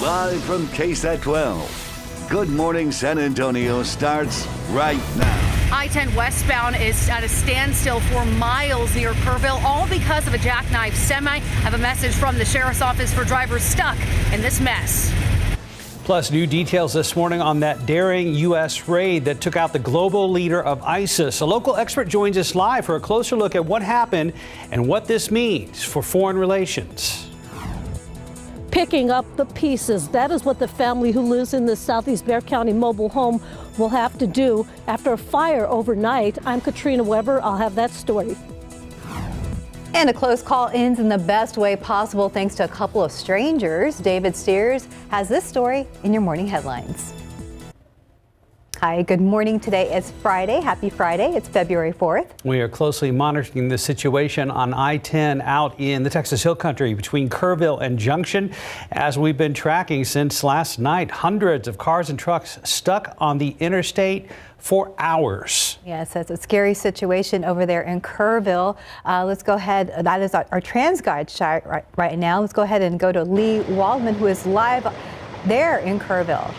Live from KSAT 12. Good Morning San Antonio starts right now. I-10 westbound is at a standstill for miles near Kerrville, all because of a jackknife semi. I have a message from the sheriff's office for drivers stuck in this mess. Plus, new details this morning on that daring U.S. raid that took out the global leader of ISIS. A local expert joins us live for a closer look at what happened and what this means for foreign relations. Picking up the pieces. That is what the family who lives in the Southeast Bexar County mobile home will have to do after a fire overnight. I'm Katrina Weber. I'll have that story. And a close call ends in the best way possible thanks to a couple of strangers. David Steers has this story in your morning headlines. Hi, good morning. Today is Friday. Happy Friday. It's February 4th. We are closely monitoring the situation on I-10 out in the Texas Hill Country between Kerrville and Junction. As we've been tracking since last night, hundreds of cars and trucks stuck on the interstate for hours. Yes, it's a scary situation over there in Kerrville. Let's go ahead. That is our TransGuide shot right now. Let's go ahead and go to Lee Waldman, who is live there in Kerrville.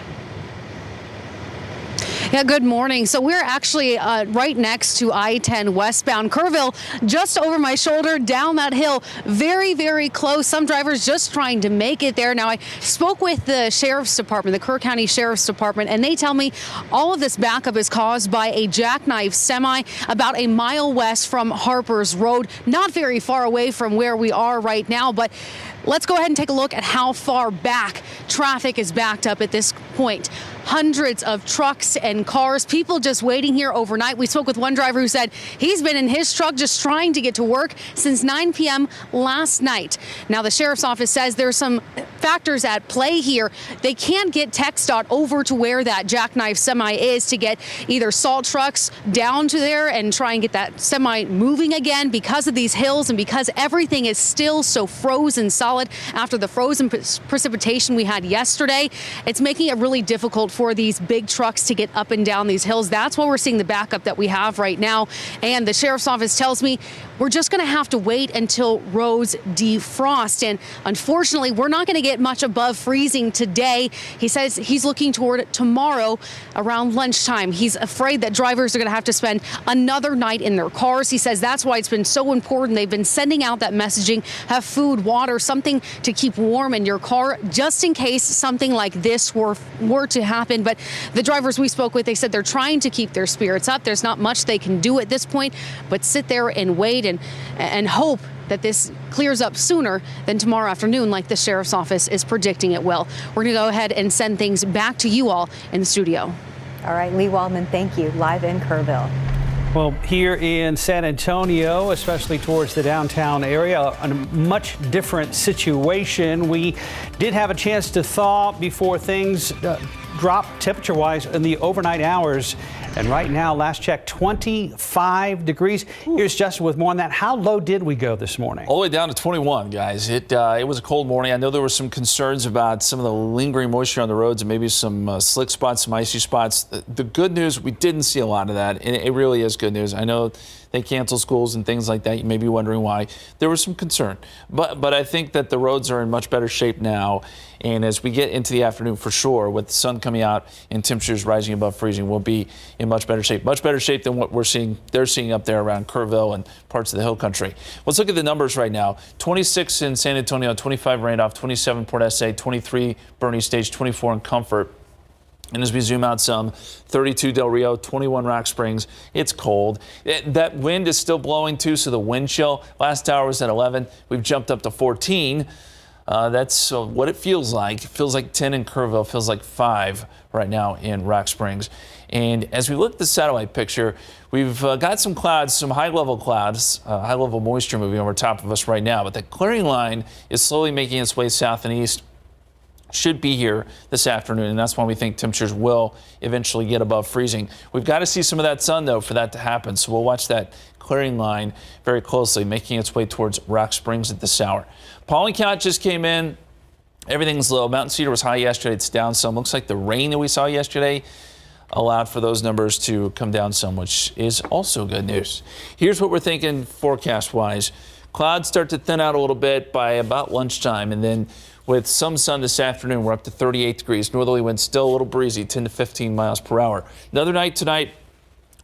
Yeah, good morning. So we're actually right next to I-10 westbound Kerrville, just over my shoulder, down that hill, very, very close. Some drivers just trying to make it there. Now, I spoke with the Sheriff's Department, the Kerr County Sheriff's Department, and they tell me all of this backup is caused by a jackknife semi about a mile west from Harper's Road, not very far away from where we are right now, but let's go ahead and take a look at how far back traffic is backed up at this point. Hundreds of trucks and cars, people just waiting here overnight. We spoke with one driver who said he's been in his truck just trying to get to work since 9 p.m. last night. Now, the sheriff's office says there's some factors at play here. They can't get TxDOT over to where that jackknife semi is to get either salt trucks down to there and try and get that semi moving again because of these hills and because everything is still so frozen solid after the frozen precipitation we had yesterday. It's making it really difficult for these big trucks to get up and down these hills. That's why we're seeing the backup that we have right now. And the sheriff's office tells me we're just going to have to wait until roads defrost. And unfortunately, we're not going to get much above freezing today. He says he's looking toward tomorrow around lunchtime. He's afraid that drivers are going to have to spend another night in their cars. He says that's why it's been so important. They've been sending out that messaging, have food, water, something to keep warm in your car, just in case something like this were to happen. But the drivers we spoke with, they said they're trying to keep their spirits up. There's not much they can do at this point, but sit there and wait and hope that this clears up sooner than tomorrow afternoon, like the sheriff's office is predicting it will. We're going to go ahead and send things back to you all in the studio. All right, Lee Waldman, thank you. Live in Kerrville. Well, here in San Antonio, especially towards the downtown area, a much different situation. We did have a chance to thaw before things drop temperature-wise in the overnight hours. And right now, last check, 25 degrees. Here's Justin with more on that. How low did we go this morning? All the way down to 21, guys. It was a cold morning. I know there were some concerns about some of the lingering moisture on the roads and maybe some slick spots, some icy spots. The good news, we didn't see a lot of that, and it really is good news. I know they cancel schools and things like that. You may be wondering why. There was some concern, but I think that the roads are in much better shape now. And as we get into the afternoon, for sure, with the sun coming out and temperatures rising above freezing, we'll be in much better shape than what they're seeing up there around Kerrville and parts of the Hill Country. Let's look at the numbers right now. 26 in San Antonio, 25 Randolph, 27 Port SA, 23 Bernie Stage, 24 in Comfort. And as we zoom out some, 32 Del Rio, 21 Rock Springs. It's cold. That wind is still blowing too, so the wind chill last hour was at 11. We've jumped up to 14. That's what it feels like. It feels like 10 in Kerrville, feels like 5 right now in Rock Springs. And as we look at the satellite picture, we've got some clouds, some high-level clouds, high-level moisture moving over top of us right now. But the clearing line is slowly making its way south and east. Should be here this afternoon, and that's why we think temperatures will eventually get above freezing. We've got to see some of that sun, though, for that to happen. So we'll watch that clearing line very closely, making its way towards Rock Springs at this hour. Pollen count just came in. Everything's low. Mountain Cedar was high yesterday. It's down some. Looks like the rain that we saw yesterday allowed for those numbers to come down some, which is also good news. Here's what we're thinking forecast-wise. Clouds start to thin out a little bit by about lunchtime, and then with some sun this afternoon. We're up to 38 degrees. Northerly winds still a little breezy, 10 to 15 miles per hour. Another night tonight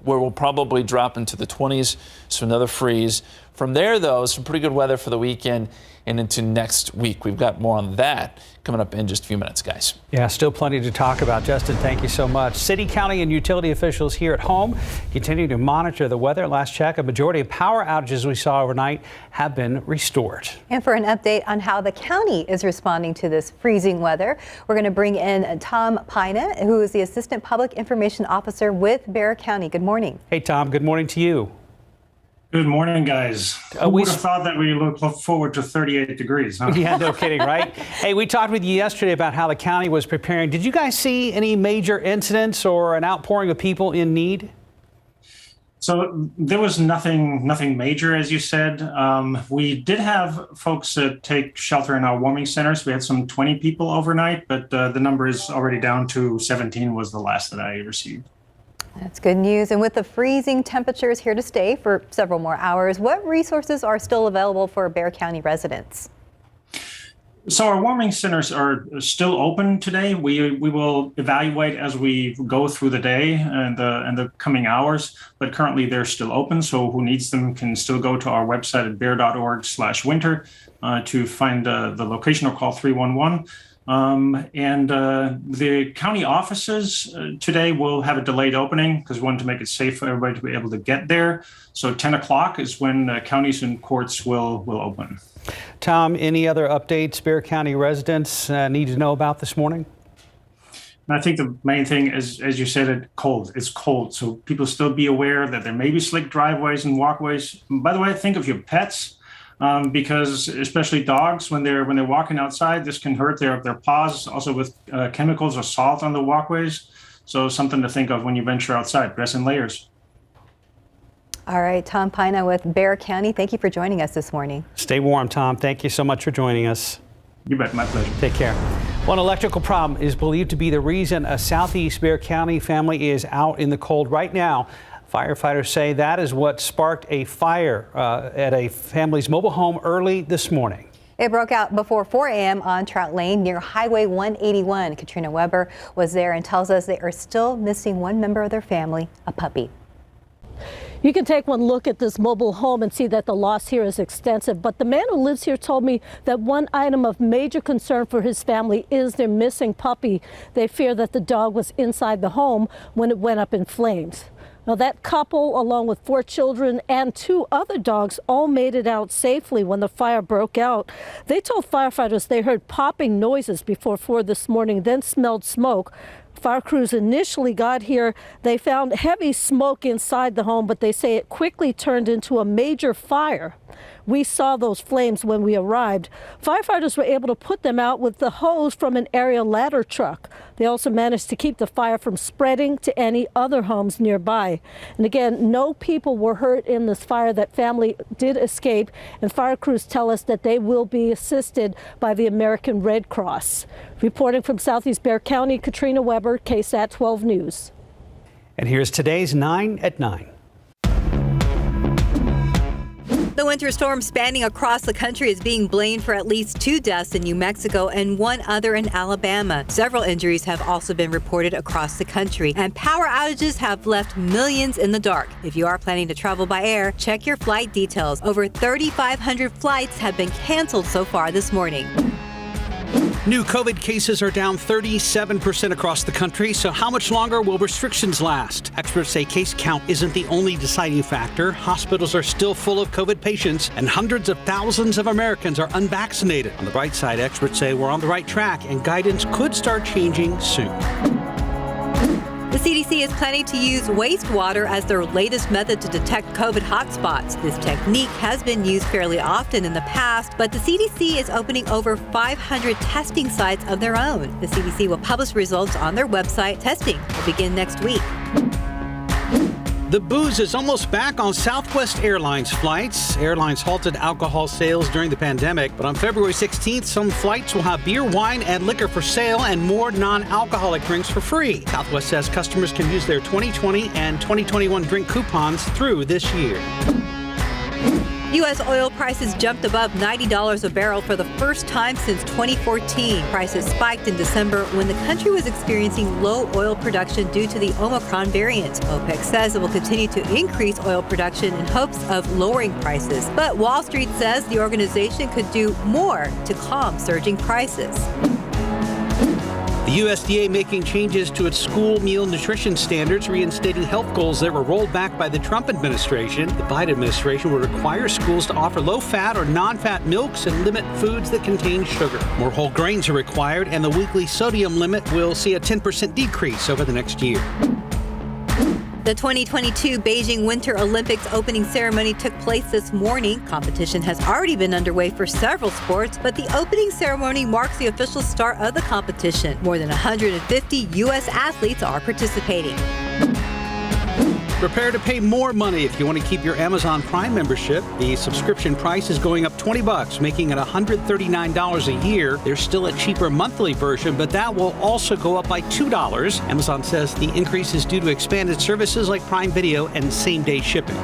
where we'll probably drop into the 20s, so another freeze. From there, though, some pretty good weather for the weekend and into next week. We've got more on that coming up in just a few minutes, guys. Yeah, still plenty to talk about. Justin, thank you so much. City, county, and utility officials here at home continue to monitor the weather. Last check, a majority of power outages we saw overnight have been restored. And for an update on how the county is responding to this freezing weather, we're going to bring in Tom Pina, who is the Assistant Public Information Officer with Bexar County. Good morning. Hey, Tom, good morning to you. Good morning, guys. Who would have thought that we look forward to 38 degrees, huh? Yeah, no kidding, right? Hey, we talked with you yesterday about how the county was preparing. Did you guys see any major incidents or an outpouring of people in need? So there was nothing major, as you said. We did have folks take shelter in our warming centers. We had some 20 people overnight, but the number is already down to 17 was the last that I received. That's good news. And with the freezing temperatures here to stay for several more hours, what resources are still available for Bexar County residents? So our warming centers are still open today. We will evaluate as we go through the day and the coming hours, but currently they're still open. So who needs them can still go to our website at bexar.org/winter to find the location or call 311. The county offices today will have a delayed opening because we want to make it safe for everybody to be able to get there. So 10 o'clock is when counties and courts will open. Tom, any other updates Bexar County residents need to know about this morning? And I think the main thing is, as you said, it's cold. So people still be aware that there may be slick driveways and walkways. By the way, think of your pets. Because especially dogs, when they're walking outside, this can hurt their paws, also with chemicals or salt on the walkways. So something to think of when you venture outside. Dress in layers. All right, Tom Pina with Bexar County. Thank you for joining us this morning. Stay warm, Tom. Thank you so much for joining us. You bet. My pleasure. Take care. One electrical problem is believed to be the reason a southeast Bexar County family is out in the cold right now. Firefighters say that is what sparked a fire at a family's mobile home early this morning. It broke out before 4 a.m. on Trout Lane near Highway 181. Katrina Weber was there and tells us they are still missing one member of their family, a puppy. You can take one look at this mobile home and see that the loss here is extensive. But the man who lives here told me that one item of major concern for his family is their missing puppy. They fear that the dog was inside the home when it went up in flames. Now, that couple, along with 4 children and 2 other dogs, all made it out safely when the fire broke out. They told firefighters they heard popping noises before 4 this morning, then smelled smoke. Fire crews initially got here. They found heavy smoke inside the home, but they say it quickly turned into a major fire. We saw those flames when we arrived. Firefighters were able to put them out with the hose from an area ladder truck. They also managed to keep the fire from spreading to any other homes nearby. And again, no people were hurt in this fire. That family did escape, and fire crews tell us that they will be assisted by the American Red Cross. Reporting from Southeast Bexar County, Katrina Weber, KSAT 12 News. And here's today's 9 at 9. The winter storm spanning across the country is being blamed for at least 2 deaths in New Mexico and 1 other in Alabama. Several injuries have also been reported across the country, and power outages have left millions in the dark. If you are planning to travel by air, check your flight details. Over 3,500 flights have been canceled so far this morning. New COVID cases are down 37% across the country, so how much longer will restrictions last? Experts say case count isn't the only deciding factor. Hospitals are still full of COVID patients, and hundreds of thousands of Americans are unvaccinated. On the bright side, experts say we're on the right track, and guidance could start changing soon. The CDC is planning to use wastewater as their latest method to detect COVID hotspots. This technique has been used fairly often in the past, but the CDC is opening over 500 testing sites of their own. The CDC will publish results on their website. Testing will begin next week. The booze is almost back on Southwest Airlines flights. Airlines halted alcohol sales during the pandemic, but on February 16th, some flights will have beer, wine, and liquor for sale and more non-alcoholic drinks for free. Southwest says customers can use their 2020 and 2021 drink coupons through this year. U.S. oil prices jumped above $90 a barrel for the first time since 2014. Prices spiked in December when the country was experiencing low oil production due to the Omicron variant. OPEC says it will continue to increase oil production in hopes of lowering prices. But Wall Street says the organization could do more to calm surging prices. The USDA making changes to its school meal nutrition standards, reinstating health goals that were rolled back by the Trump administration. The Biden administration will require schools to offer low-fat or non-fat milks and limit foods that contain sugar. More whole grains are required, and the weekly sodium limit will see a 10% decrease over the next year. The 2022 Beijing Winter Olympics opening ceremony took place this morning. Competition has already been underway for several sports, but the opening ceremony marks the official start of the competition. More than 150 U.S. athletes are participating. Prepare to pay more money if you want to keep your Amazon Prime membership. The subscription price is going up $20, making it $139 a year. There's still a cheaper monthly version, but that will also go up by $2. Amazon says the increase is due to expanded services like Prime Video and same-day shipping.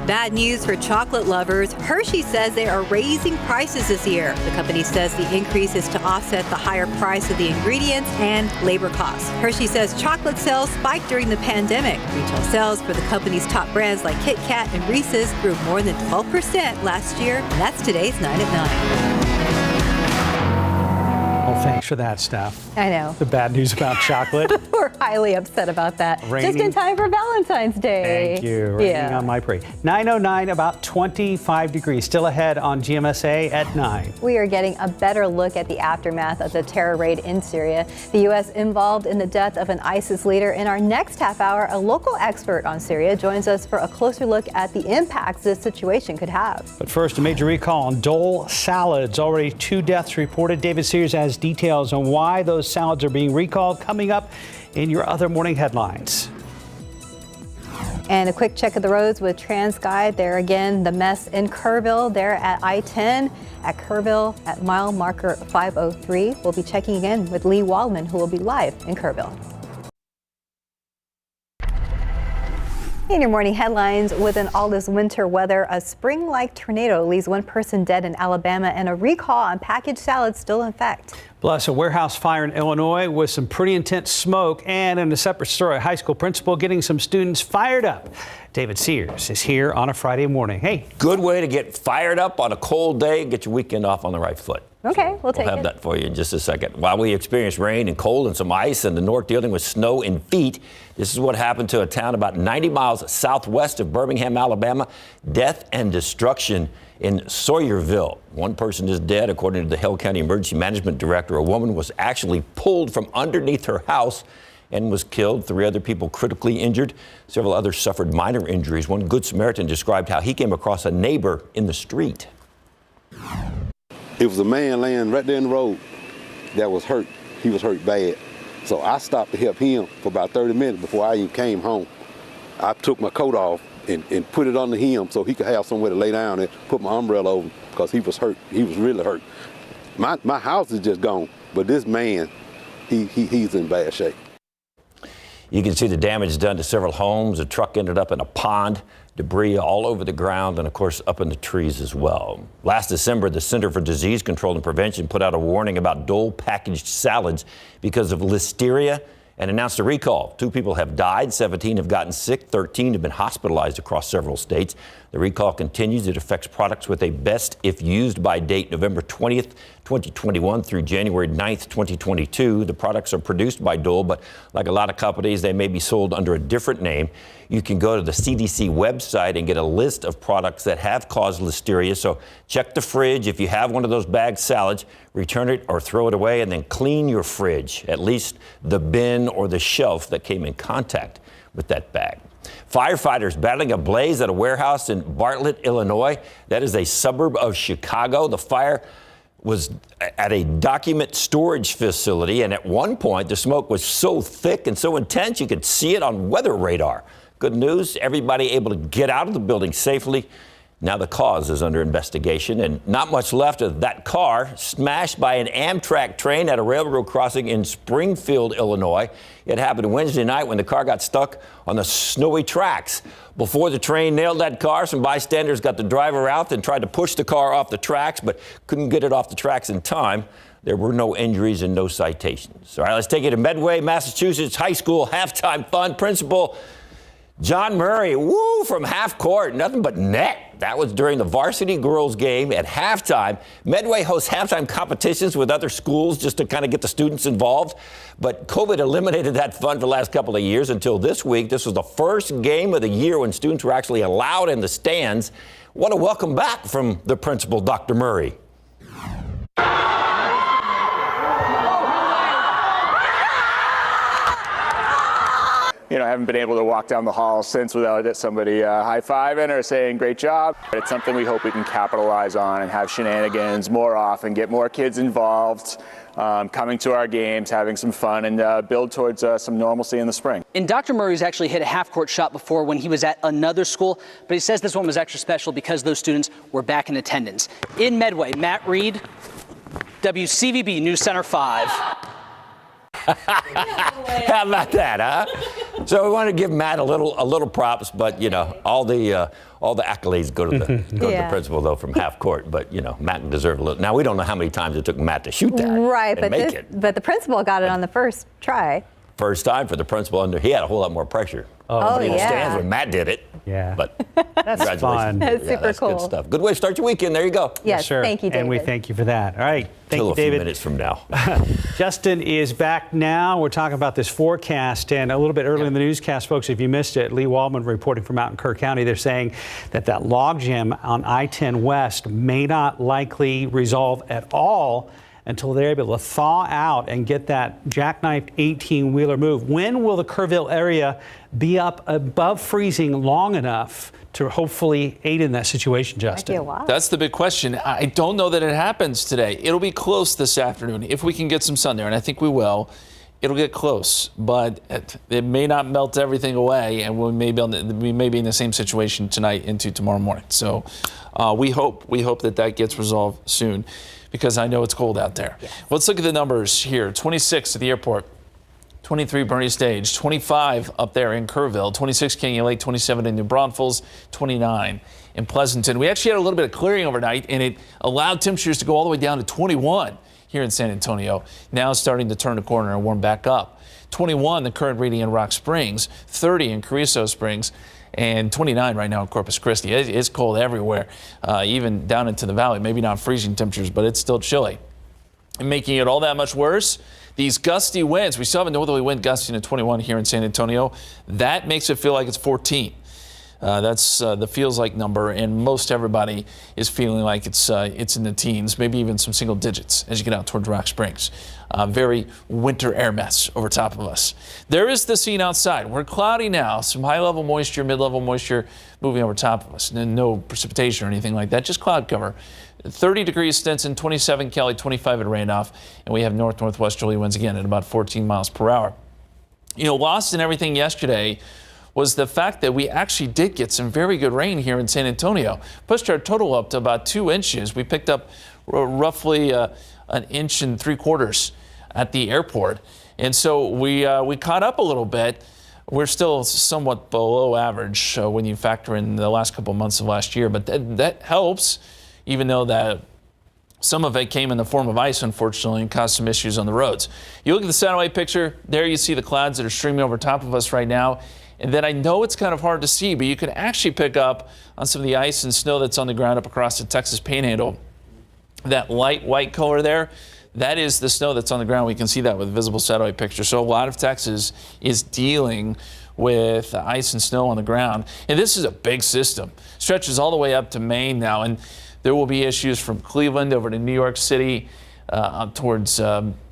Bad news for chocolate lovers. Hershey says they are raising prices this year. The company says the increase is to offset the higher price of the ingredients and labor costs. Hershey says chocolate sales spiked during the pandemic. Retail sales for the company's top brands like Kit Kat and Reese's grew more than 12% last year. And that's today's 9 at 9. Well, thanks for that, Steph. I know. The bad news about chocolate. We're highly upset about that. Raining. Just in time for Valentine's Day. Thank you. Raining on my parade. 9:09, about 25 degrees. Still ahead on GMSA at 9. We are getting a better look at the aftermath of the terror raid in Syria. The U.S. involved in the death of an ISIS leader. In our next half hour, a local expert on Syria joins us for a closer look at the impacts this situation could have. But first, a major recall on Dole salads. Already 2 deaths reported. David Sears has details on why those salads are being recalled coming up in your other morning headlines. And a quick check of the roads with TransGuide. There again, the mess in Kerrville. There at I-10 at Kerrville at mile marker 503. We'll be checking again with Lee Waldman, who will be live in Kerrville. In your morning headlines, within all this winter weather, a spring-like tornado leaves 1 person dead in Alabama and a recall on packaged salads still in effect. Plus, a warehouse fire in Illinois with some pretty intense smoke, and in a separate story, a high school principal getting some students fired up. David Sears is here on a Friday morning. Hey. Good way to get fired up on a cold day, get your weekend off on the right foot. Okay, we'll take it. We'll have that for you in just a second. While we experience rain and cold and some ice in the north dealing with snow in feet, this is what happened to a town about 90 miles southwest of Birmingham, Alabama. Death and destruction in Sawyerville. 1 person is dead, according to the Hill County Emergency Management Director. A woman was actually pulled from underneath her house and was killed. 3 other people critically injured. Several others suffered minor injuries. One Good Samaritan described how he came across a neighbor in the street. It was a man laying right there in the road that was hurt. He was hurt bad. So I stopped to help him for about 30 minutes before I even came home. I took my coat off and put it under him so he could have somewhere to lay down and put my umbrella over him because he was hurt. He was really hurt. My house is just gone, but this man, he's in bad shape. You can see the damage done to several homes. A truck ended up in a pond, debris all over the ground, and of course up in the trees as well. Last December, the Center for Disease Control and Prevention put out a warning about Dole packaged salads because of listeria and announced a recall. 2 people have died, 17 have gotten sick, 13 have been hospitalized across several states. The recall continues. It affects products with a best if used by date November 20th, 2021 through January 9th, 2022. The products are produced by Dole, but like a lot of companies, they may be sold under a different name. You can go to the CDC website and get a list of products that have caused listeria. So check the fridge. If you have one of those bagged salads, return it or throw it away, and then clean your fridge, at least the bin or the shelf that came in contact with that bag. Firefighters battling a blaze at a warehouse in Bartlett, Illinois. That is a suburb of Chicago. The fire was at a document storage facility, and at one point the smoke was so thick and so intense you could see it on weather radar. Good news, everybody able to get out of the building safely. Now the cause is under investigation, and not much left of that car smashed by an Amtrak train at a railroad crossing in Springfield, Illinois. It happened Wednesday night when the car got stuck on the snowy tracks. Before the train nailed that car, some bystanders got the driver out and tried to push the car off the tracks, but couldn't get it off the tracks in time. There were no injuries and no citations. All right, let's take it to Medway, Massachusetts High School halftime fun. Principal John Murray, from half court, nothing but net. That was during the varsity girls game at halftime. Medway hosts halftime competitions with other schools just to kind of get the students involved. But COVID eliminated that fun for the last couple of years until this week. This was the first game of the year when students were actually allowed in the stands. What a welcome back from the principal, Dr. Murray. I haven't been able to walk down the hall since without somebody high-fiving or saying great job. It's something we hope we can capitalize on and have shenanigans more often, get more kids involved, coming to our games, having some fun, and build towards some normalcy in the spring. And Dr. Murray's actually hit a half-court shot before when he was at another school, but he says this one was extra special because those students were back in attendance. In Medway, Matt Reed, WCVB News Center 5. How about that, huh? So we want to give Matt a little props, but all the accolades go to the principal though from half court. But Matt deserved a little. Now we don't know how many times it took Matt to shoot that, right? And but the principal got it on the first try. First time for the principal. He had a whole lot more pressure. Oh, in the stands when Matt did it. Yeah. But that's fun. That's super cool. Good stuff. Good way to start your weekend. There you go. Yes, sure. Thank you, David. And we thank you for that. All right. Thank you, David. A few minutes from now. Justin is back now. We're talking about this forecast. And a little bit earlier in the newscast, folks, if you missed it, Lee Waldman reporting from out in Kerr County, they're saying that logjam on I-10 West may not likely resolve at all until they're able to thaw out and get that jackknifed 18-wheeler moved. When will the Kerrville area be up above freezing long enough to hopefully aid in that situation, Justin? That's the big question. I don't know that it happens today. It'll be close this afternoon if we can get some sun there, and I think we will. It'll get close, but it may not melt everything away, and we may be in the same situation tonight into tomorrow morning. So we hope that gets resolved soon, because I know it's cold out there. Yes. Let's look at the numbers here. 26 at the airport, 23 Bernie Stage, 25 up there in Kerrville, 26 Canyon Lake, 27 in New Braunfels, 29 in Pleasanton. We actually had a little bit of clearing overnight, and it allowed temperatures to go all the way down to 21 here in San Antonio. Now starting to turn the corner and warm back up. 21 the current reading in Rock Springs, 30 in Carrizo Springs, and 29 right now in Corpus Christi. It's cold everywhere, even down into the valley. Maybe not freezing temperatures, but it's still chilly. And making it all that much worse, these gusty winds. We still have a northerly wind gusting to 21 here in San Antonio. That makes it feel like it's 14. That's the feels like number, and most everybody is feeling like it's in the teens, maybe even some single digits as you get out towards Rock Springs. Very winter air mess over top of us. There is the scene outside. We're cloudy now, some high-level moisture, mid-level moisture moving over top of us. No precipitation or anything like that, just cloud cover. 30 degrees Stinson, 27 Kelly, 25 at Randolph, and we have north-northwesterly winds again at about 14 miles per hour. Lost in everything yesterday was the fact that we actually did get some very good rain here in San Antonio. Pushed our total up to about 2 inches. We picked up roughly 1.75 inches at the airport. And so we caught up a little bit. We're still somewhat below average when you factor in the last couple of months of last year, but that helps, even though that some of it came in the form of ice, unfortunately, and caused some issues on the roads. You look at the satellite picture, there you see the clouds that are streaming over top of us right now. And then I know it's kind of hard to see, but you can actually pick up on some of the ice and snow that's on the ground up across the Texas Panhandle. That light white color there, that is the snow that's on the ground. We can see that with visible satellite picture. So a lot of Texas is dealing with ice and snow on the ground. And this is a big system. Stretches all the way up to Maine now. And there will be issues from Cleveland over to New York City up towards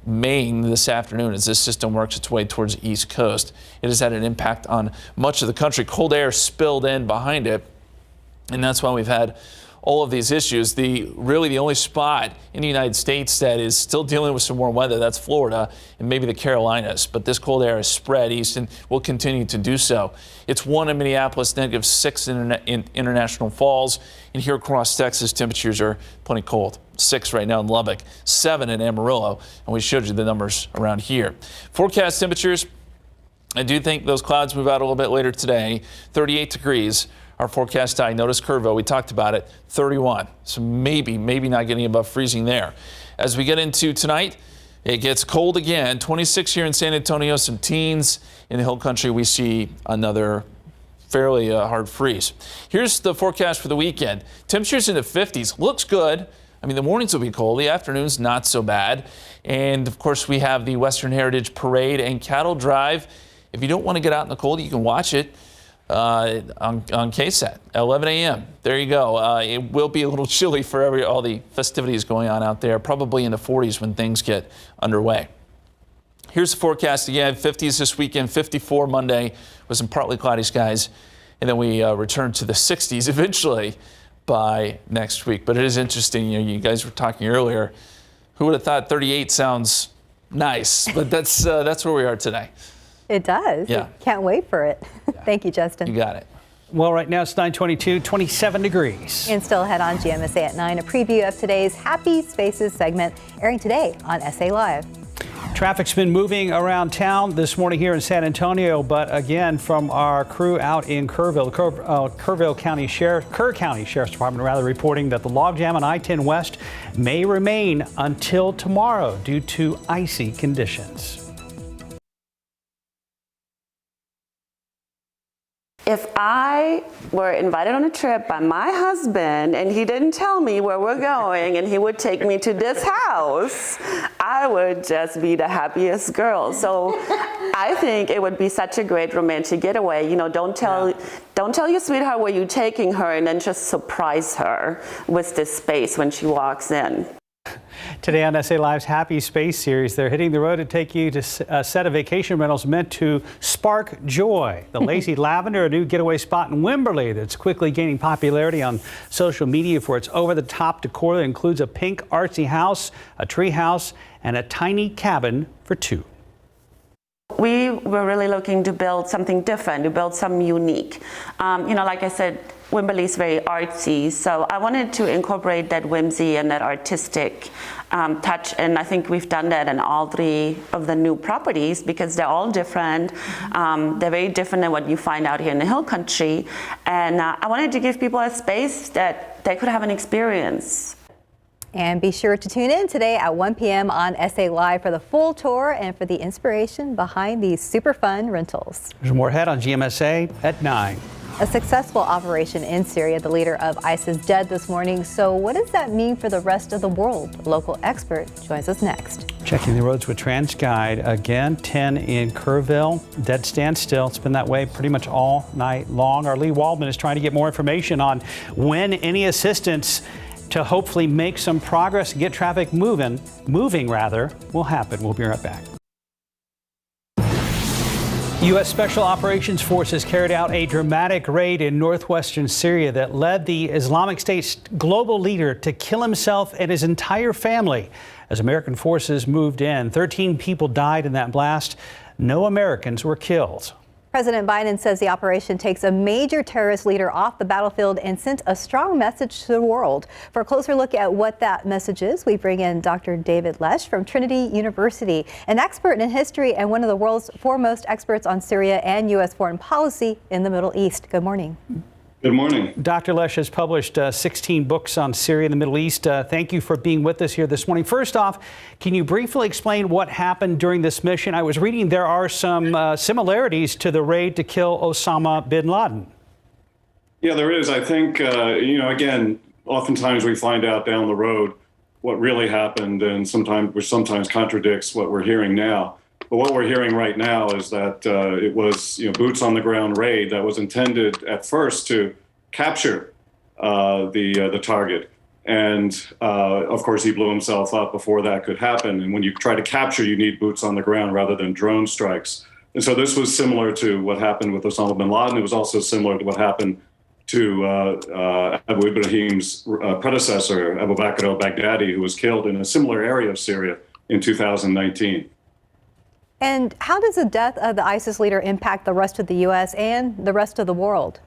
Maine this afternoon as this system works its way towards the East Coast. It has had an impact on much of the country. Cold air spilled in behind it, and that's why we've had all of these issues. Really the only spot in the United States that is still dealing with some warm weather, that's Florida and maybe the Carolinas. But this cold air has spread east and will continue to do so. It's 1 in Minneapolis, -6 in International Falls. And here across Texas, temperatures are plenty cold. 6 right now in Lubbock, 7 in Amarillo. And we showed you the numbers around here. Forecast temperatures, I do think those clouds move out a little bit later today. 38 degrees. Our forecast high, notice Kerrville, we talked about it, 31. So maybe not getting above freezing there. As we get into tonight, it gets cold again. 26 here in San Antonio, some teens. In the hill country, we see another fairly hard freeze. Here's the forecast for the weekend. Temperatures in the 50s. Looks good. I mean, the mornings will be cold. The afternoons, not so bad. And, of course, we have the Western Heritage Parade and Cattle Drive. If you don't want to get out in the cold, you can watch it on KSAT at 11 a.m. There you go. It will be a little chilly for all the festivities going on out there, probably in the 40s when things get underway. Here's the forecast again. 50s this weekend, 54 Monday with some partly cloudy skies. And then we return to the 60s eventually by next week. But it is interesting. You guys were talking earlier. Who would have thought 38 sounds nice? But that's where we are today. It does. Yeah. Can't wait for it. Yeah. Thank you, Justin. You got it. Well, right now it's 9:22, 27 degrees. And still ahead on GMSA at 9, a preview of today's Happy Spaces segment airing today on SA Live. Traffic's been moving around town this morning here in San Antonio, but again, from our crew out in Kerrville, Kerr County Sheriff's Department reporting that the logjam on I-10 West may remain until tomorrow due to icy conditions. If I were invited on a trip by my husband and he didn't tell me where we're going and he would take me to this house, I would just be the happiest girl. So I think it would be such a great romantic getaway. You know, don't tell your sweetheart where you're taking her and then just surprise her with this space when she walks in. Today on SA Live's Happy Space series, they're hitting the road to take you to a set of vacation rentals meant to spark joy. The Lazy Lavender, a new getaway spot in Wimberley that's quickly gaining popularity on social media for its over-the-top decor that includes a pink artsy house, a tree house, and a tiny cabin for two. We were really looking to build something different, to build something unique. Like I said, Wimberley is very artsy, so I wanted to incorporate that whimsy and that artistic touch, and I think we've done that in all 3 of the new properties because they're all different. They're very different than what you find out here in the hill country, and I wanted to give people a space that they could have an experience. And be sure to tune in today at 1 p.m. on SA Live for the full tour and for the inspiration behind these super fun rentals. There's more ahead on GMSA at 9. A successful operation in Syria. The leader of ISIS dead this morning. So what does that mean for the rest of the world? A local expert joins us next. Checking the roads with TransGuide again. 10 in Kerrville. Dead standstill. It's been that way pretty much all night long. Our Lee Waldman is trying to get more information on when any assistance to hopefully make some progress and get traffic moving will happen. We'll be right back. U.S. Special Operations Forces carried out a dramatic raid in northwestern Syria that led the Islamic State's global leader to kill himself and his entire family. As American forces moved in, 13 people died in that blast. No Americans were killed. President Biden says the operation takes a major terrorist leader off the battlefield and sent a strong message to the world. For a closer look at what that message is, we bring in Dr. David Lesh from Trinity University, an expert in history and one of the world's foremost experts on Syria and U.S. foreign policy in the Middle East. Good morning. Good morning. Dr. Lesh has published 16 books on Syria and the Middle East. Thank you for being with us here this morning. First off, can you briefly explain what happened during this mission? I was reading there are some similarities to the raid to kill Osama bin Laden. Yeah, there is. I think, again, oftentimes we find out down the road what really happened, and which sometimes contradicts what we're hearing now. But what we're hearing right now is that it was, boots on the ground raid that was intended at first to capture the target. And of course, he blew himself up before that could happen. And when you try to capture, you need boots on the ground rather than drone strikes. And so this was similar to what happened with Osama bin Laden. It was also similar to what happened to Abu Ibrahim's predecessor, Abu Bakr al-Baghdadi, who was killed in a similar area of Syria in 2019. And how does the death of the ISIS leader impact the rest of the U.S. and the rest of the world?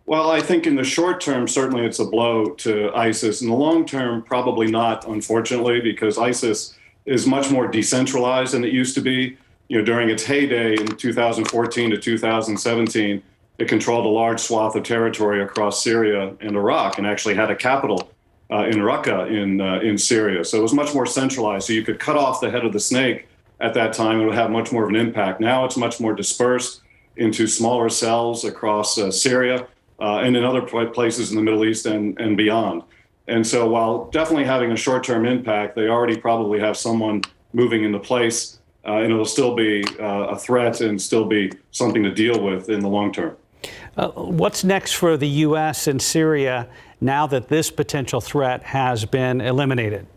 Well, I think in the short term, certainly it's a blow to ISIS. In the long term, probably not, unfortunately, because ISIS is much more decentralized than it used to be. During its heyday in 2014 to 2017, it controlled a large swath of territory across Syria and Iraq, and actually had a capital in Raqqa in Syria. So it was much more centralized. So you could cut off the head of the snake at that time, it would have much more of an impact. Now it's much more dispersed into smaller cells across Syria and in other places in the Middle East and beyond. And so while definitely having a short-term impact, they already probably have someone moving into place, and it'll still be a threat and still be something to deal with in the long term. What's next for the U.S. and Syria now that this potential threat has been eliminated?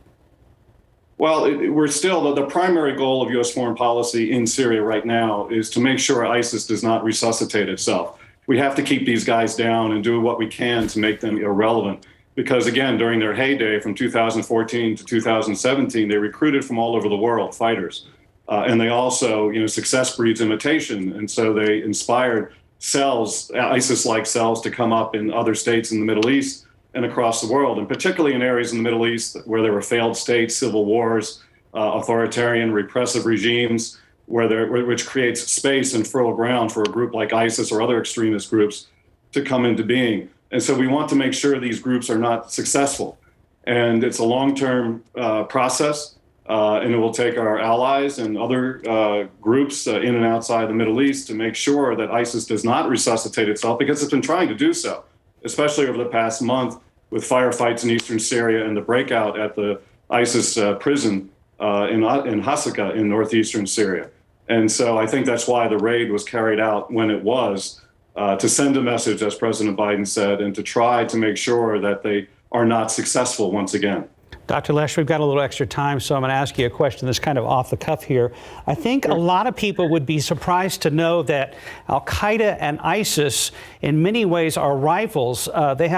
Well, we're still, the primary goal of U.S. foreign policy in Syria right now is to make sure ISIS does not resuscitate itself. We have to keep these guys down and do what we can to make them irrelevant. Because again, during their heyday from 2014 to 2017, they recruited from all over the world fighters. And they also, success breeds imitation. And so they inspired cells, ISIS-like cells, to come up in other states in the Middle East and across the world, and particularly in areas in the Middle East where there were failed states, civil wars, authoritarian repressive regimes, which creates space and fertile ground for a group like ISIS or other extremist groups to come into being. And so we want to make sure these groups are not successful. And it's a long-term process, and it will take our allies and other groups in and outside the Middle East to make sure that ISIS does not resuscitate itself, because it's been trying to do so, especially over the past month with firefights in eastern Syria and the breakout at the ISIS prison in Hasaka in northeastern Syria. And so I think that's why the raid was carried out when it was, to send a message, as President Biden said, and to try to make sure that they are not successful once again. Dr. Lesh, we've got a little extra time, so I'm going to ask you a question that's kind of off the cuff here. I think a lot of people would be surprised to know that Al-Qaeda and ISIS, in many ways, are rivals. They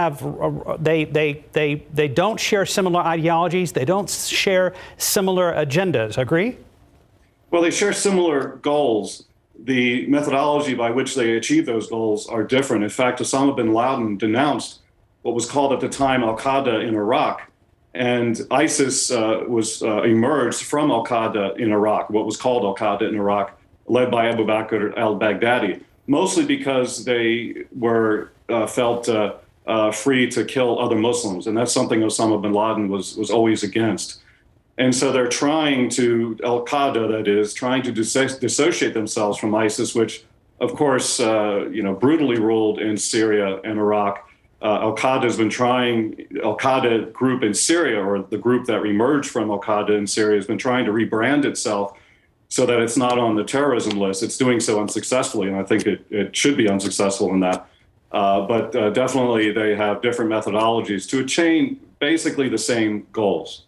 don't share similar ideologies. They don't share similar agendas. Agree? Well, they share similar goals. The methodology by which they achieve those goals are different. In fact, Osama bin Laden denounced what was called at the time Al-Qaeda in Iraq. And ISIS was emerged from Al-Qaeda in Iraq, what was called Al-Qaeda in Iraq, led by Abu Bakr al-Baghdadi, mostly because they were felt free to kill other Muslims. And that's something Osama bin Laden was always against. And so they're trying to, Al-Qaeda, that is, trying to dissociate themselves from ISIS, which, of course, brutally ruled in Syria and Iraq. Al-Qaeda has been trying, Al-Qaeda group in Syria, or the group that emerged from Al-Qaeda in Syria, has been trying to rebrand itself so that it's not on the terrorism list. It's doing so unsuccessfully, and I think it should be unsuccessful in that. But definitely they have different methodologies to attain basically the same goals.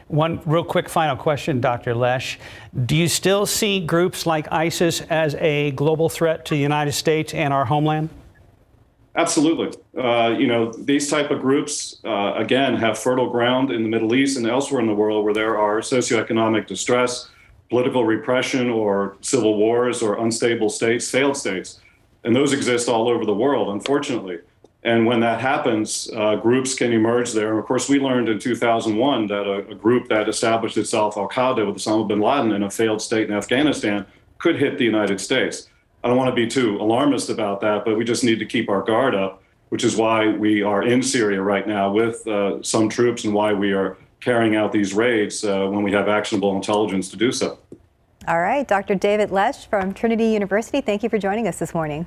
One real quick final question, Dr. Lesh. Do you still see groups like ISIS as a global threat to the United States and our homeland? Absolutely. These type of groups, again, have fertile ground in the Middle East and elsewhere in the world where there are socioeconomic distress, political repression, or civil wars, or unstable states, failed states. And those exist all over the world, unfortunately. And when that happens, groups can emerge there. And of course, we learned in 2001 that a group that established itself, Al-Qaeda, with Osama bin Laden in a failed state in Afghanistan, could hit the United States. I don't want to be too alarmist about that, but we just need to keep our guard up, which is why we are in Syria right now with some troops, and why we are carrying out these raids when we have actionable intelligence to do so. All right, Dr. David Lesh from Trinity University, thank you for joining us this morning.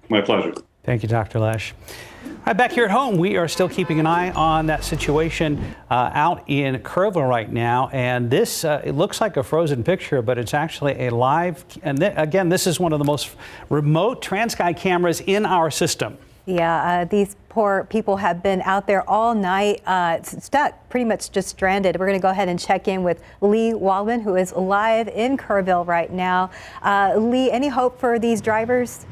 My pleasure. Thank you, Dr. Lesh. All right, back here at home, we are still keeping an eye on that situation out in Kerrville right now. And this, it looks like a frozen picture, but it's actually a live. And again, this is one of the most remote TransSky cameras in our system. Yeah, these poor people have been out there all night, stuck, pretty much just stranded. We're going to go ahead and check in with Lee Waldman, who is live in Kerrville right now. Lee, any hope for these drivers?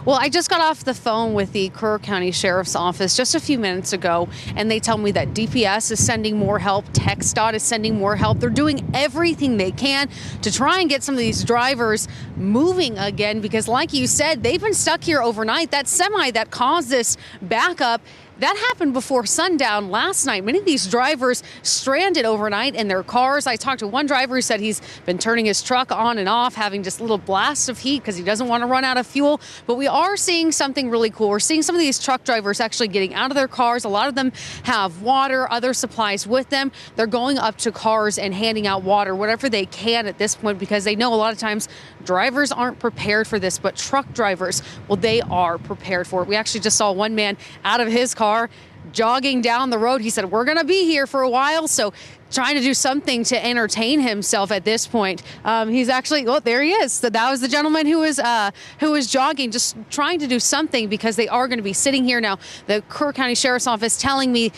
Well, I just got off the phone with the Kerr County Sheriff's Office just a few minutes ago, and they tell me that DPS is sending more help, TxDOT is sending more help. They're doing everything they can to try and get some of these drivers moving again, because like you said, they've been stuck here overnight. That semi that caused this backup, that happened before sundown last night. Many of these drivers stranded overnight in their cars. I talked to one driver who said he's been turning his truck on and off, having just little blasts of heat because he doesn't want to run out of fuel. But we are seeing something really cool. We're seeing some of these truck drivers actually getting out of their cars. A lot of them have water, other supplies with them. They're going up to cars and handing out water, whatever they can at this point, because they know a lot of times drivers aren't prepared for this, but truck drivers, well, they are prepared for it. We actually just saw one man out of his car jogging down the road. He said, we're going to be here for a while. So trying to do something to entertain himself at this point. He's actually, oh, there he is. So that was the gentleman who was jogging, just trying to do something, because they are going to be sitting here now. The Kerr County Sheriff's Office telling me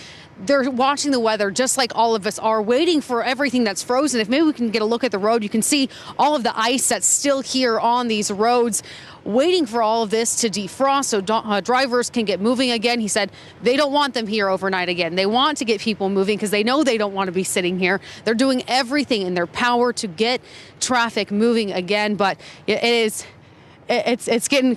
they're watching the weather just like all of us are, waiting for everything that's frozen. If maybe we can get a look at the road, you can see all of the ice that's still here on these roads, waiting for all of this to defrost so drivers can get moving again. He said they don't want them here overnight again. They want to get people moving because they know they don't want to be sitting here. They're doing everything in their power to get traffic moving again, but it's getting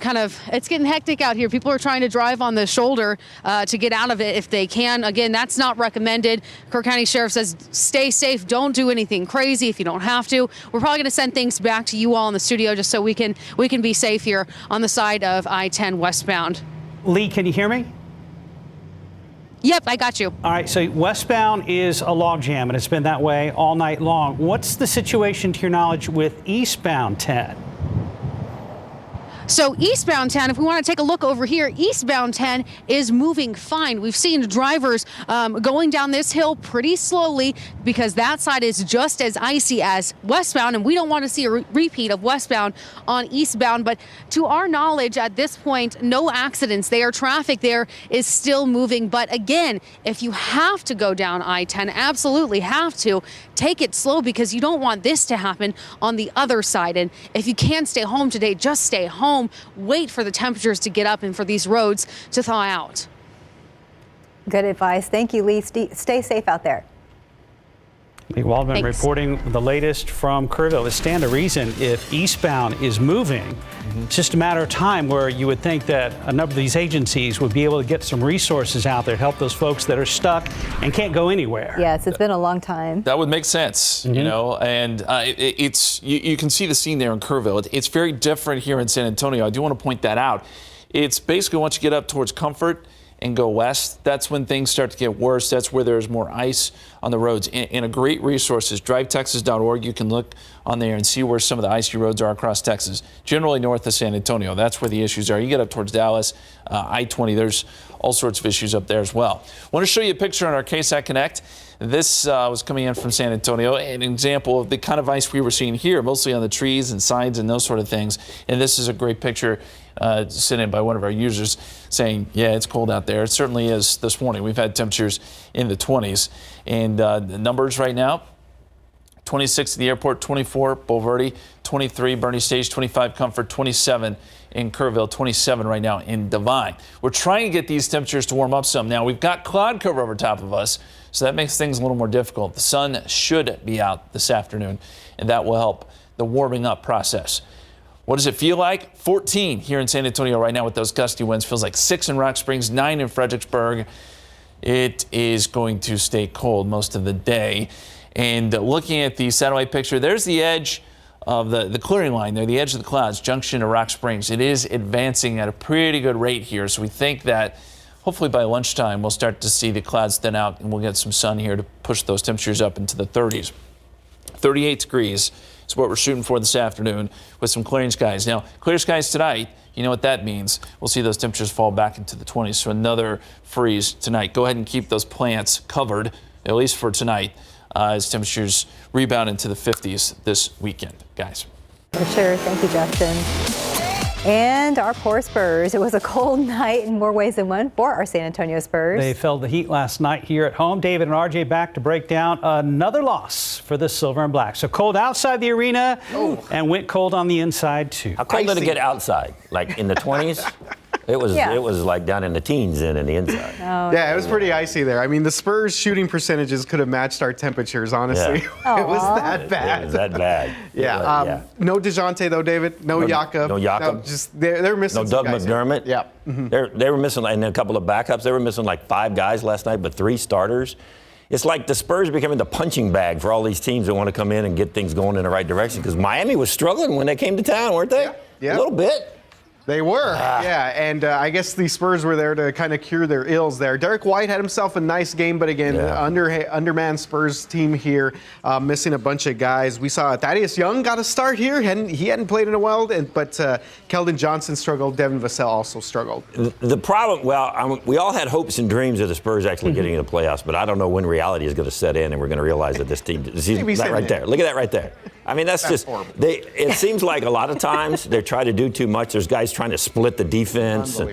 hectic out here. People are trying to drive on the shoulder to get out of it if they can. Again, that's not recommended. Kerr County Sheriff says stay safe. Don't do anything crazy if you don't have to. We're probably going to send things back to you all in the studio just so we can be safe here on the side of I-10 westbound. Lee, can you hear me? Yep, I got you. All right, so westbound is a logjam, and it's been that way all night long. What's the situation, to your knowledge, with eastbound 10? So eastbound 10, if we want to take a look over here, eastbound 10 is moving fine. We've seen drivers going down this hill pretty slowly because that side is just as icy as westbound, and we don't want to see a repeat of westbound on eastbound. But to our knowledge at this point, no accidents there. Traffic there is still moving. But again, if you have to go down I-10, absolutely have to, take it slow, because you don't want this to happen on the other side. And if you can't stay home today, just stay home. Wait for the temperatures to get up and for these roads to thaw out. Good advice. Thank you, Lee. Stay safe out there. Lee Waldman Thanks. reporting the latest from Kerrville. It stands to reason if eastbound is moving, it's just a matter of time where you would think that a number of these agencies would be able to get some resources out there to help those folks that are stuck and can't go anywhere. Yes, it's been a long time. That would make sense, you know, and you can see the scene there in Kerrville. It's very different here in San Antonio. I do want to point that out. It's basically once you get up towards Comfort and go west, that's when things start to get worse. That's where there's more ice on the roads. And a great resource is drivetexas.org. You can look on there and see where some of the icy roads are across Texas, generally north of San Antonio. That's where the issues are. You get up towards Dallas, I-20, there's all sorts of issues up there as well. I want to show you a picture on our KSAT Connect. This was coming in from San Antonio, an example of the kind of ice we were seeing here, mostly on the trees and signs and those sort of things. And this is a great picture sent in by one of our users saying, yeah, it's cold out there. It certainly is this morning. We've had temperatures in the 20s. And the numbers right now, 26 at the airport, 24 Bulverde, 23 Bernie Stage, 25 Comfort, 27 in Kerrville, 27 right now in Devine. We're trying to get these temperatures to warm up some. Now, we've got cloud cover over top of us, so that makes things a little more difficult. The sun should be out this afternoon, and that will help the warming up process. What does it feel like? 14 here in San Antonio right now with those gusty winds. Feels like 6 in Rock Springs, 9 in Fredericksburg. It is going to stay cold most of the day. And looking at the satellite picture, there's the edge of the clearing line there, the edge of the clouds, junction to Rock Springs. It is advancing at a pretty good rate here. So we think that hopefully by lunchtime we'll start to see the clouds thin out and we'll get some sun here to push those temperatures up into the 30s. 38 degrees is what we're shooting for this afternoon with some clearing skies. Now, clear skies tonight, you know what that means. We'll see those temperatures fall back into the 20s, so another freeze tonight. Go ahead and keep those plants covered, at least for tonight, as temperatures rebound into the 50s this weekend, guys. For sure. Thank you, Justin. And our poor Spurs. It was a cold night in more ways than one for our San Antonio Spurs. They felt the heat last night here at home. David and RJ back to break down another loss for the Silver and Black. So cold outside the arena and went cold on the inside too. How cold did it get outside? Like in the 20s? It was like down in the teens in the inside. Oh, yeah, it was pretty icy there. I mean, the Spurs shooting percentage could have matched our temperatures, honestly. Yeah. It was that bad. It was that bad. Yeah. No DeJounte though, David. No Jakob. No Jakob. No, just they're missing. No some Doug guys McDermott. Here. Yeah. Mm-hmm. They were missing, and a couple of backups. They were missing like 5 guys last night, but 3 starters. It's like the Spurs becoming the punching bag for all these teams that want to come in and get things going in the right direction. Because Miami was struggling when they came to town, weren't they? Yeah. A little bit. They were, yeah, and I guess the Spurs were there to kind of cure their ills there. Derek White had himself a nice game, but again, undermanned Spurs team here, missing a bunch of guys. We saw Thaddeus Young got a start here. He hadn't played in a while, but Keldon Johnson struggled. Devin Vassell also struggled. The problem, we all had hopes and dreams of the Spurs actually getting into the playoffs, but I don't know when reality is going to set in and we're going to realize that this team, that right there, look at that right there. I mean, that's just, it seems like a lot of times they're trying to do too much. There's guys trying to split the defense and,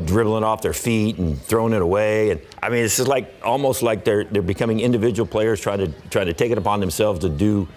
dribbling off their feet and throwing it away. And I mean, it's just like almost like they're becoming individual players trying to take it upon themselves to do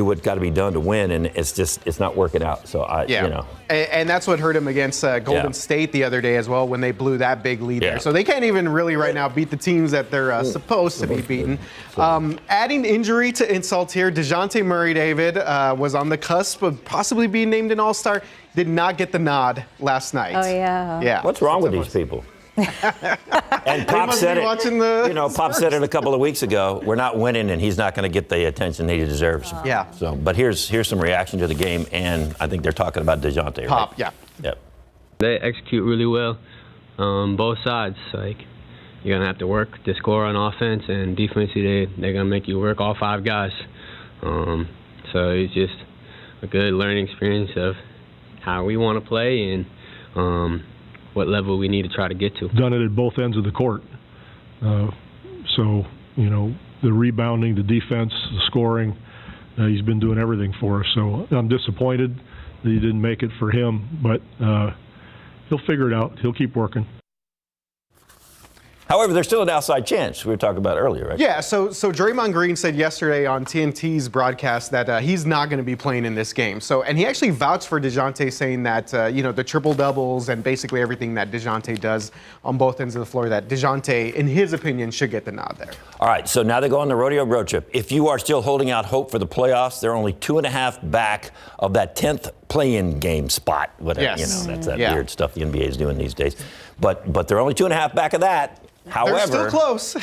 what's got to be done to win, and it's not working out. So and that's what hurt him against Golden State the other day as well when they blew that big lead there. So they can't even really right now beat the teams that they're supposed to be beating. Adding injury to insult here, DeJounte Murray, David, was on the cusp of possibly being named an All-Star. Did not get the nod last night. Oh yeah. What's wrong with these people? And Pop said it. Pop said it a couple of weeks ago. We're not winning, and he's not going to get the attention he deserves. Yeah. So, but here's some reaction to the game, and I think they're talking about DeJounte. Pop, right? yeah. Yep. They execute really well, both sides. Like you're gonna have to work to score on offense, and defensively they're gonna make you work all 5 guys. So it's just a good learning experience of how we want to play and what level we need to try to get to. Done it at both ends of the court. So, the rebounding, the defense, the scoring, he's been doing everything for us. So I'm disappointed that he didn't make it for him, but he'll figure it out. He'll keep working. However, there's still an outside chance we were talking about earlier, right? Yeah, so Draymond Green said yesterday on TNT's broadcast that he's not going to be playing in this game. And he actually vouched for DeJounte, saying that, the triple-doubles and basically everything that DeJounte does on both ends of the floor, that DeJounte, in his opinion, should get the nod there. All right, so now they go on the rodeo road trip. If you are still holding out hope for the playoffs, they're only 2.5 back of that 10th play-in game spot. Whatever, that's that weird stuff the NBA is doing these days. But they're only 2.5 back of that. However, they're still close.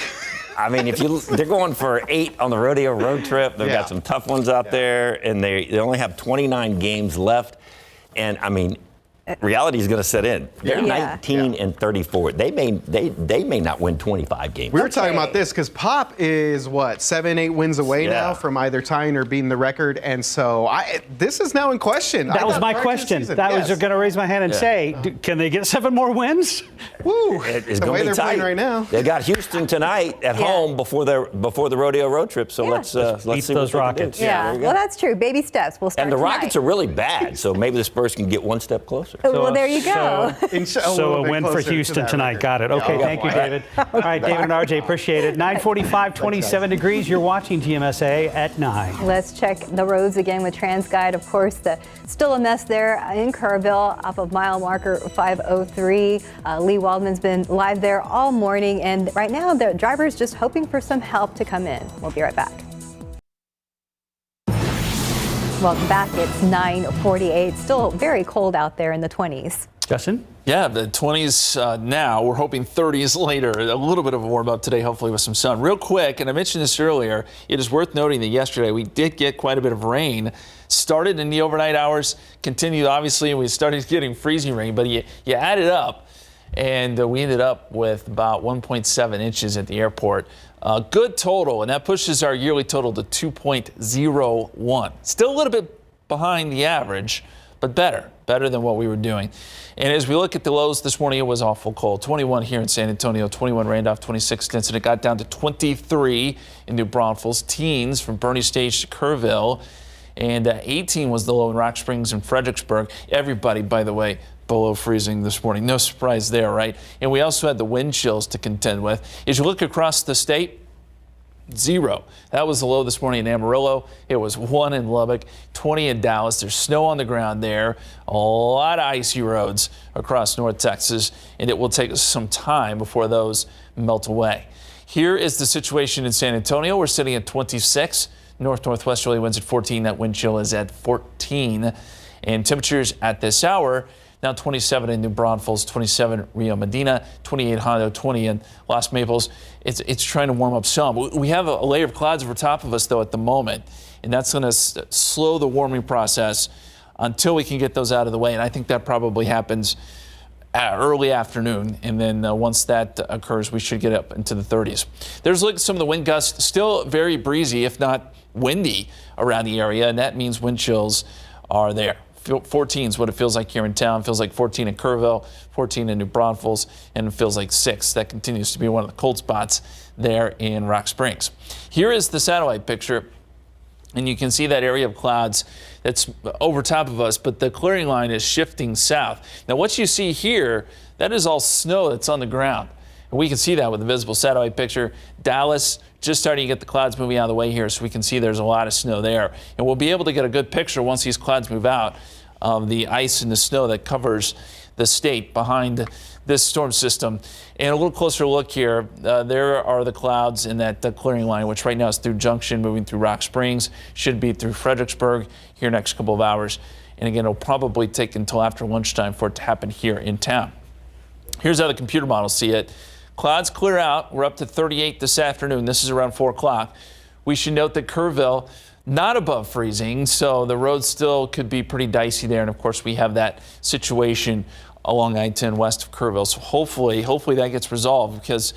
I mean, they're going for 8 on the rodeo road trip. They've got some tough ones out there, and they only have 29 games left. And I mean, reality is going to set in. They're 19 and 34. They may not win 25 games. We were talking about this because Pop is 7-8 wins away now from either tying or beating the record, and so this is now in question. That was my question. That was going to raise my hand and say, can they get 7 more wins? Woo! It's the going way to be they're tight playing right now. They got Houston tonight at home before the rodeo road trip. So let's see those Rockets. Yeah. Well, that's true. Baby steps. We'll start. And the tonight. Rockets are really bad, so maybe the Spurs can get one step closer. Well, there you go. So a win for Houston tonight. Got it. Okay, thank you, David. All right, David and RJ, appreciate it. 9:45, 27 degrees. You're watching GMSA at 9. Let's check the roads again with TransGuide. Of course, still a mess there in Kerrville off of mile marker 503. Lee Waldman's been live there all morning, and right now the driver's just hoping for some help to come in. We'll be right back. Welcome back. It's 9:48. Still very cold out there in the 20s. Justin? Yeah, the 20s now. We're hoping 30s later. A little bit of a warm up today, hopefully with some sun. Real quick, and I mentioned this earlier, it is worth noting that yesterday we did get quite a bit of rain. Started in the overnight hours, continued obviously, and we started getting freezing rain, but you add it up, and we ended up with about 1.7 inches at the airport. Good total, and that pushes our yearly total to 2.01. Still a little bit behind the average, but better than what we were doing. And as we look at the lows this morning, it was awful cold. 21 here in San Antonio, 21 Randolph, 26 Stinson. It got down to 23 in New Braunfels. Teens from Bernie Stage to Kerrville. And 18 was the low in Rock Springs and Fredericksburg. Everybody, by the way, below freezing this morning. No surprise there, right? And we also had the wind chills to contend with. As you look across the state, 0. That was the low this morning in Amarillo. It was 1 in Lubbock, 20 in Dallas. There's snow on the ground there. A lot of icy roads across North Texas, and it will take us some time before those melt away. Here is the situation in San Antonio. We're sitting at 26. Northwestwesterly winds at 14. That wind chill is at 14. And temperatures at this hour, now 27 in New Braunfels, 27 Rio Medina, 28 Hondo, 20 in Los Maples. It's trying to warm up some. We have a layer of clouds over top of us, though, at the moment, and that's going to slow the warming process until we can get those out of the way. And I think that probably happens early afternoon, and then once that occurs, we should get up into the 30s. There's some of the wind gusts, still very breezy, if not windy, around the area, and that means wind chills are there. 14 is what it feels like here in town. Feels like 14 in Kerrville, 14 in New Braunfels, and it feels like 6. That continues to be one of the cold spots there in Rock Springs. Here is the satellite picture, and you can see that area of clouds that's over top of us, but the clearing line is shifting south. Now, what you see here, that is all snow that's on the ground. And we can see that with the visible satellite picture. Dallas, just starting to get the clouds moving out of the way here, so we can see there's a lot of snow there. And we'll be able to get a good picture once these clouds move out of the ice and the snow that covers the state behind this storm system. And a little closer look here, there are the clouds in that clearing line, which right now is through Junction, moving through Rock Springs, should be through Fredericksburg here next couple of hours. And again, it'll probably take until after lunchtime for it to happen here in town. Here's how the computer models see it. Clouds clear out. We're up to 38 this afternoon. This is around 4 o'clock. We should note that Kerrville, not above freezing, so the road still could be pretty dicey there. And of course, we have that situation along I-10 west of Kerrville. So hopefully that gets resolved, because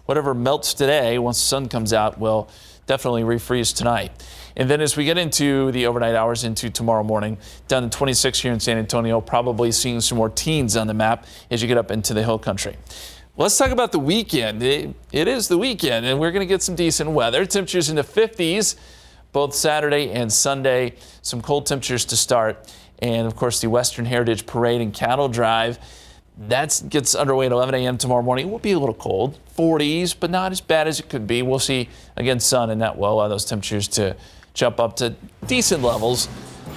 whatever melts today, once the sun comes out, will definitely refreeze tonight. And then as we get into the overnight hours into tomorrow morning, down to 26 here in San Antonio, probably seeing some more teens on the map as you get up into the hill country. Let's talk about the weekend. It is the weekend, and we're going to get some decent weather. Temperatures in the 50s, both Saturday and Sunday. Some cold temperatures to start. And, of course, the Western Heritage Parade and Cattle Drive. That gets underway at 11 a.m. tomorrow morning. It will be a little cold, 40s, but not as bad as it could be. We'll see, again, sun, and that will allow those temperatures to jump up to decent levels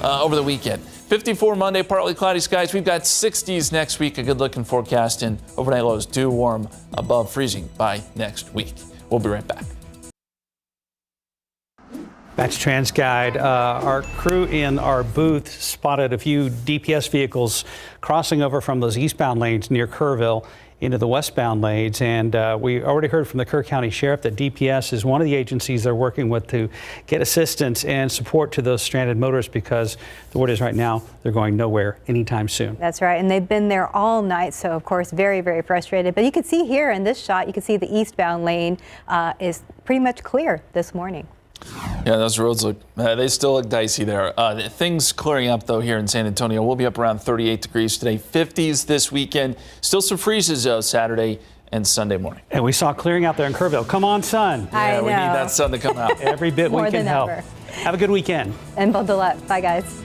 over the weekend. 54 Monday, partly cloudy skies. We've got 60s next week, a good-looking forecast, and overnight lows do warm above freezing by next week. We'll be right back. Back to TransGuide. Our crew in our booth spotted a few DPS vehicles crossing over from those eastbound lanes near Kerrville into the westbound lanes. And we already heard from the Kerr County Sheriff that DPS is one of the agencies they're working with to get assistance and support to those stranded motorists, because the word is right now they're going nowhere anytime soon. That's right. And they've been there all night. So, of course, very, very frustrated. But you can see here in this shot, you can see the eastbound lane is pretty much clear this morning. Yeah, those roads they still look dicey there. Things clearing up, though, here in San Antonio. We'll be up around 38 degrees today, 50s this weekend. Still some freezes, though, Saturday and Sunday morning. And we saw clearing out there in Kerrville. Come on, sun. Yeah, we need that sun to come out. Every bit we can help. Have a good weekend. And bundle up. Bye, guys.